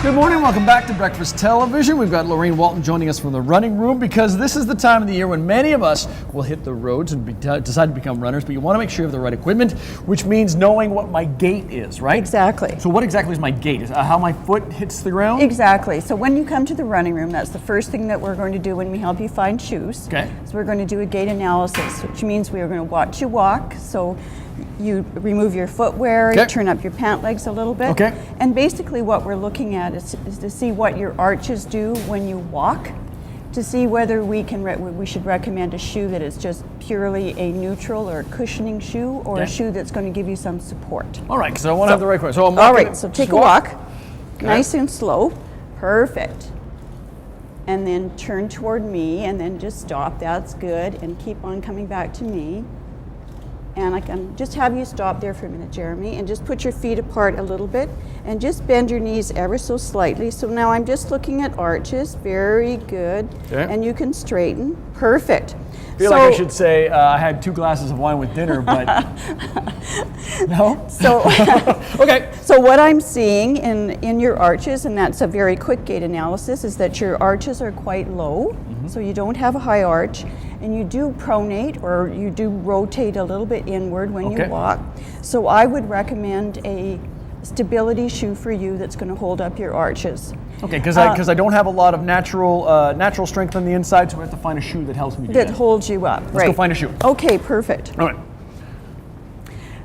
Good morning, welcome back to Breakfast Television. We've got Lorraine Walton joining us from the running room because this is the time of the year when many of us will hit the roads and decide to become runners, but you want to make sure you have the right equipment, which means knowing what my gait is, right? Exactly. So what exactly is my gait? Is how my foot hits the ground? Exactly. So when you come to the running room, that's the first thing that we're going to do when we help you find shoes. Okay. So we're going to do a gait analysis, which means we are going to watch you walk. So you remove your footwear, Okay. you turn up your pant legs a little bit. Okay. And basically what we're looking at is to see what your arches do when you walk, to see whether we should recommend a shoe that is just purely a neutral or a cushioning shoe, or Okay. a shoe that's going to give you some support. All right, because I want to have the right equipment. So I'm All walking, right, so take just a walk, Okay. nice and slow, perfect. And then turn toward me and then just stop, that's good, and keep on coming back to me. And I can just have you stop there for a minute, Jeremy, and just put your feet apart a little bit and just bend your knees ever so slightly. So now I'm just looking at arches, very good. Okay. And you can straighten, perfect. I feel like I should say I had 2 glasses of wine with dinner, but no? So, Okay. so what I'm seeing in your arches, and that's a very quick gait analysis, is that your arches are quite low, so you don't have a high arch, and you do pronate, or you do rotate a little bit inward when Okay. you walk. So I would recommend a stability shoe for you that's going to hold up your arches. Okay, because I don't have a lot of natural strength on the inside, so we have to find a shoe that helps me do That that. holds you up. Let's go find a shoe. Okay, perfect. All right.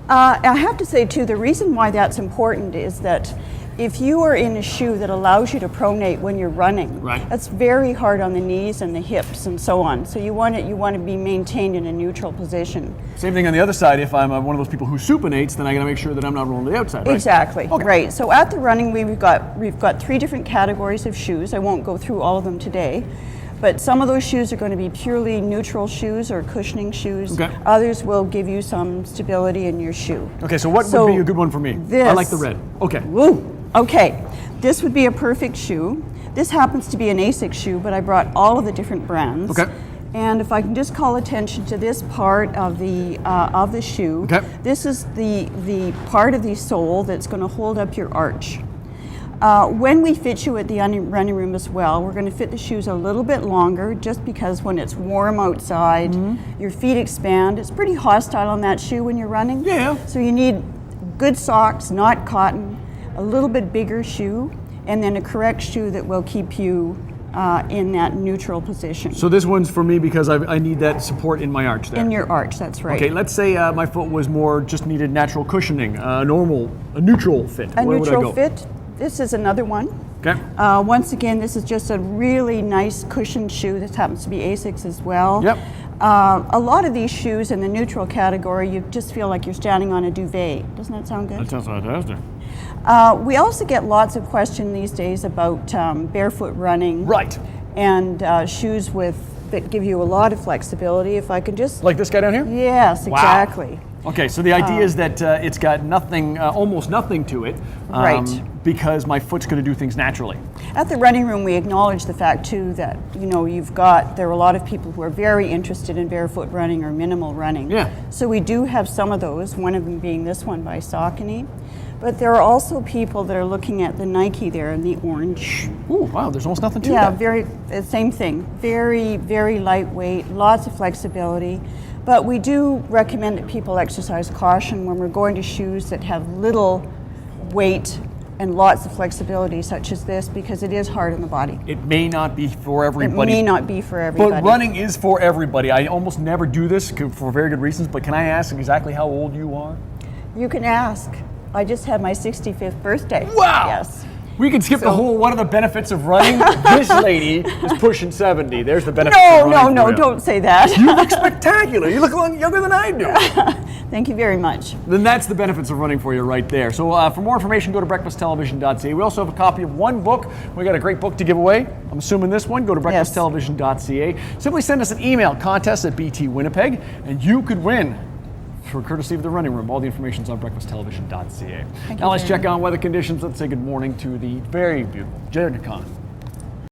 I have to say too, the reason why that's important is that if you are in a shoe that allows you to pronate when you're running, Right. that's very hard on the knees and the hips and so on. So you want to be maintained in a neutral position. Same thing on the other side. If I'm one of those people who supinates, then I got to make sure that I'm not rolling to the outside, right? Exactly. Okay. Right. So at the running, we've got 3 different categories of shoes. I won't go through all of them today. But some of those shoes are going to be purely neutral shoes or cushioning shoes. Okay. Others will give you some stability in your shoe. Okay, so what would be a good one for me? I like the red. Okay. Woo. Okay. This would be a perfect shoe. This happens to be an ASIC shoe, but I brought all of the different brands. Okay. And if I can just call attention to this part of the shoe, Okay. this is the part of the sole that's going to hold up your arch. When we fit you at the running room as well, we're going to fit the shoes a little bit longer, just because when it's warm outside, your feet expand. It's pretty hostile on that shoe when you're running. Yeah. So you need good socks, not cotton, a little bit bigger shoe, and then a correct shoe that will keep you in that neutral position. So this one's for me because I need that support in my arch there. In your arch, that's right. Okay, let's say my foot was more just needed natural cushioning, a neutral fit. A Where neutral would I go? fit. This is another one. Okay. Once again, this is just a really nice cushioned shoe. This happens to be ASICs as well. Yep. A lot of these shoes in the neutral category, you just feel like you're standing on a duvet. Doesn't that sound good? That sounds fantastic. We also get lots of questions these days about barefoot running. Right. And shoes that give you a lot of flexibility. If I can just... Like this guy down here? Yes, Wow. exactly. Okay, so the idea is that it's got nothing, almost nothing to it, Right. Because my foot's going to do things naturally. At the running room, we acknowledge the fact too that there are a lot of people who are very interested in barefoot running or minimal running. Yeah. So we do have some of those. One of them being this one by Saucony, but there are also people that are looking at the Nike there in the orange. Ooh, wow! There's almost nothing to Yeah, that. same thing. Very, very lightweight, lots of flexibility. But we do recommend that people exercise caution when we're going to shoes that have little weight and lots of flexibility, such as this, because it is hard on the body. It may not be for everybody. It may not be for everybody. But running is for everybody. I almost never do this for very good reasons, but can I ask exactly how old you are? You can ask. I just had my 65th birthday. Wow! Yes. We can skip the whole, what are the benefits of running? This lady is pushing 70. There's the benefits of running. No, don't say that. You look spectacular. You look a lot younger than I do. Thank you very much. Then that's the benefits of running for you right there. So for more information, go to breakfasttelevision.ca. We also have a copy of one book. We got a great book to give away. I'm assuming this one. Go to breakfasttelevision.ca. Simply send us an email, contest@BT Winnipeg, and you could win for courtesy of the running room. All the information's on breakfasttelevision.ca. Now let's check on weather conditions. Let's say good morning to the very beautiful Jared Khan.